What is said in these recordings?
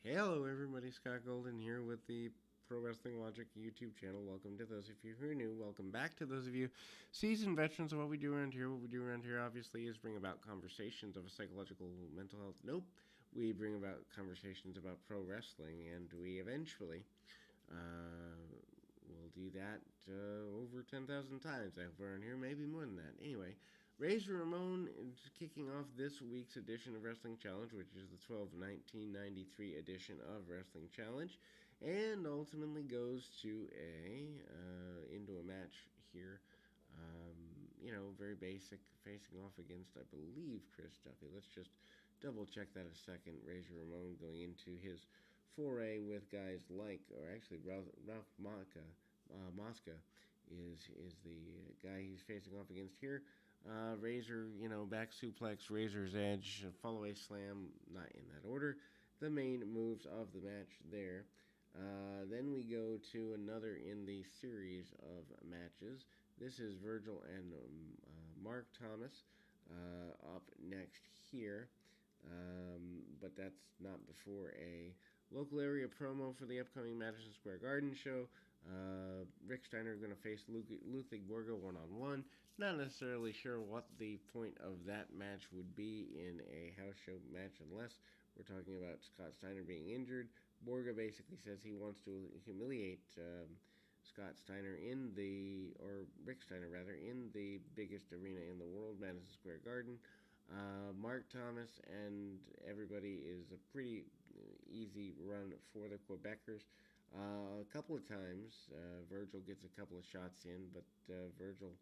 Hello everybody, Scott Golden here with the Pro Wrestling Logic YouTube channel. Welcome to those of you who are new. Welcome back to those of you seasoned veterans of what we do around here. What we do around here, obviously, is bring about conversations of a psychological mental health. Nope. We bring about conversations about pro wrestling, and we eventually will do that over 10,000 times. I hope around here, maybe more than that. Anyway, Razor Ramon is kicking off this week's edition of Wrestling Challenge, which is the 12/1993 edition of Wrestling Challenge, and ultimately goes to into a match here. Very basic, facing off against, I believe, Chris Duffy. Let's just double check that a second. Razor Ramon going into his foray with guys like, or actually Ralph Mosca is the guy he's facing off against here. Razor, back suplex, Razor's Edge, follow away slam, not in that order. The main moves of the match there. Then we go to another in the series of matches. This is Virgil and Mark Thomas up next here. But that's not before a local area promo for the upcoming Madison Square Garden show. Rick Steiner going to face Ludwig Borga one-on-one. Not necessarily sure what the point of that match would be in a house show match unless we're talking about Scott Steiner being injured. Borga basically says he wants to humiliate Scott Steiner or Rick Steiner rather, in the biggest arena in the world, Madison Square Garden. Mark Thomas and everybody is a pretty easy run for the Quebecers. A couple of times, Virgil gets a couple of shots in, but Virgil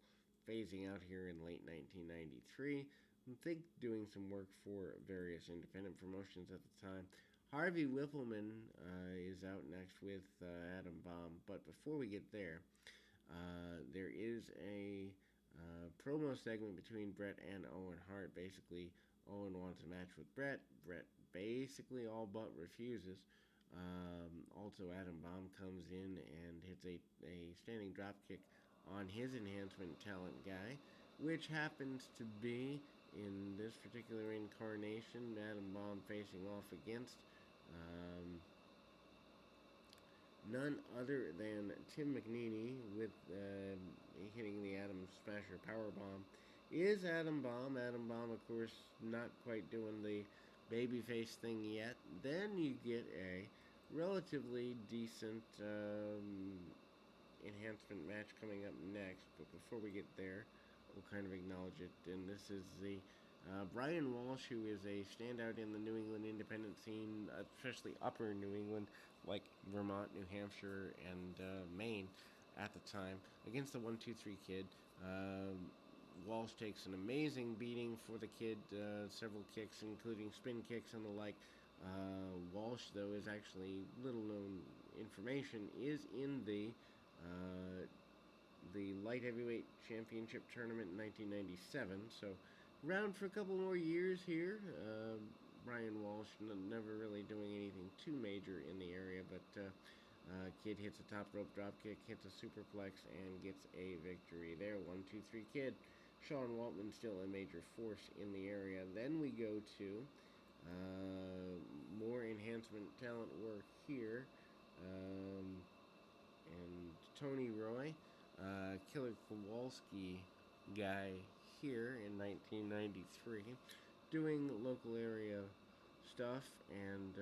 phasing out here in late 1993. I think doing some work for various independent promotions at the time. Harvey Whippleman is out next with Adam Bomb, but before we get there, there is a promo segment between Bret and Owen Hart. Basically, Owen wants a match with Bret. Bret basically all but refuses. Also, Adam Bomb comes in and hits a standing drop kick on his enhancement talent guy, which happens to be, in this particular incarnation, Adam Bomb facing off against none other than Tim McNeely with hitting the Adam Smasher Powerbomb. Is Adam Bomb. Adam Bomb, of course, not quite doing the babyface thing yet. Then you get a relatively decent enhancement match coming up next. But before we get there, we'll kind of acknowledge it. And this is the Brian Walsh, who is a standout in the New England independent scene, especially upper New England, like Vermont, New Hampshire, and Maine at the time, against the 1-2-3 Kid. Walsh takes an amazing beating for the Kid, several kicks, including spin kicks and the like. Walsh, though, is actually little known information, is in the light heavyweight championship tournament in 1997, so around for a couple more years here. Brian Walsh never really doing anything too major in the area, but Kid hits a top rope drop kick, hits a superplex, and gets a victory there. 1-2-3 Kid. Sean Waltman still a major force in the area. Then we go to more enhancement talent work here. And Tony Roy, Killer Kowalski guy here in 1993, doing local area stuff and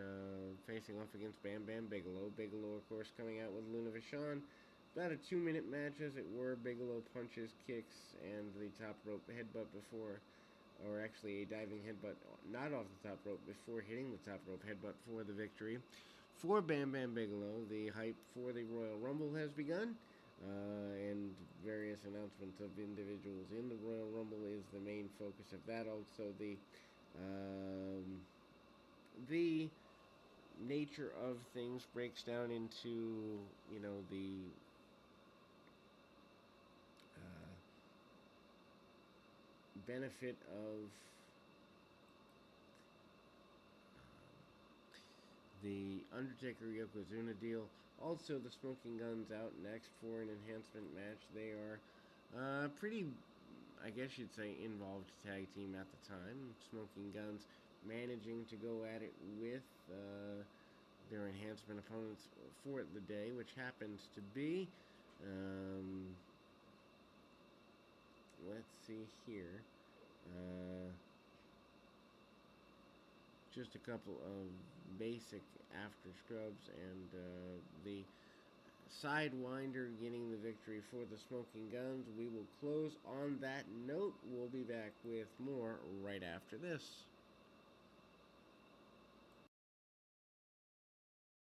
facing off against Bam Bam Bigelow. Bigelow, of course, coming out with Luna Vachon. About a 2-minute match, as it were. Bigelow punches, kicks, and the top rope headbutt before, or actually a diving headbutt, not off the top rope, before hitting the top rope headbutt for the victory. For Bam Bam Bigelow, the hype for the Royal Rumble has begun, and various announcements of individuals in the Royal Rumble is the main focus of that. Also, the nature of things breaks down into, the benefit of the Undertaker Yokozuna deal. Also, the Smoking Guns out next for an enhancement match. They are pretty, I guess you'd say, involved tag team at the time. Smoking Guns managing to go at it with their enhancement opponents for the day, which happens to be, let's see here, just a couple of basic after scrubs, and the Sidewinder getting the victory for the Smoking Guns. We will close on that note. We'll be back with more right after this.